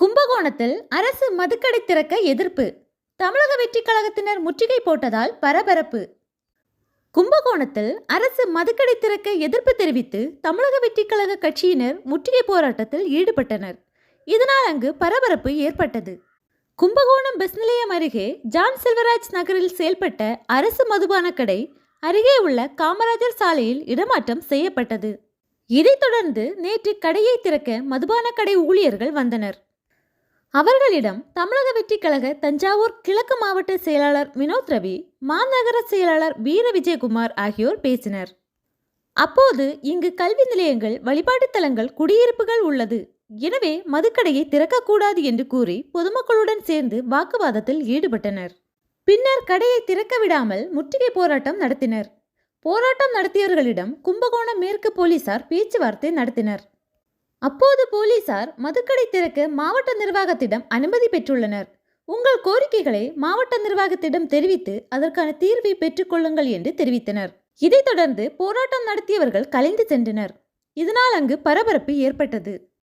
கும்பகோணத்தில் அரசு மதுக்கடை திறக்க எதிர்ப்பு. தமிழக வெற்றிக் கழகத்தினர் முற்றுகை போட்டதால் பரபரப்பு. கும்பகோணத்தில் அரசு மதுக்கடை திறக்க எதிர்ப்பு தெரிவித்து தமிழக வெற்றிக் கழக கட்சியினர் முற்றுகை போராட்டத்தில் ஈடுபட்டனர். இதனால் அங்கு பரபரப்பு ஏற்பட்டது. கும்பகோணம் பஸ் நிலையம் அருகே ஜான் செல்வராஜ் நகரில் செயல்பட்ட அரசு மதுபான கடை அருகே உள்ள காமராஜர் சாலையில் இடமாற்றம் செய்யப்பட்டது. இதைத் தொடர்ந்து நேற்று கடையை திறக்க மதுபான கடை ஊழியர்கள் வந்தனர். அவர்களிடம் தமிழக வெற்றிக் கழக தஞ்சாவூர் கிழக்கு மாவட்ட செயலாளர் வினோத் ரவி, மாநகர செயலாளர் வீர விஜயகுமார் ஆகியோர் பேசினர். அப்போது இங்கு கல்வி நிலையங்கள், வழிபாட்டு தலங்கள், குடியிருப்புகள் உள்ளது. எனவே மதுக்கடையை திறக்கக்கூடாது என்று கூறி பொதுமக்களுடன் சேர்ந்து வாக்குவாதத்தில் ஈடுபட்டனர். பின்னர் கடையை திறக்க விடாமல் முற்றுகை போராட்டம் நடத்தினர். போராட்டம் நடத்தியவர்களிடம் கும்பகோணம் மேற்கு போலீசார் பேச்சுவார்த்தை நடத்தினர். அப்போது போலீசார் மதுக்கடை திறக்க மாவட்ட நிர்வாகத்திடம் அனுமதி பெற்றுள்ளனர். உங்கள் கோரிக்கைகளை மாவட்ட நிர்வாகத்திடம் தெரிவித்து அதற்கான தீர்வை பெற்றுக்கொள்ளுங்கள் என்று தெரிவித்தனர். இதைத் தொடர்ந்து போராட்டம் நடத்தியவர்கள் கலைந்து சென்றனர். இதனால் அங்கு பரபரப்பு ஏற்பட்டது.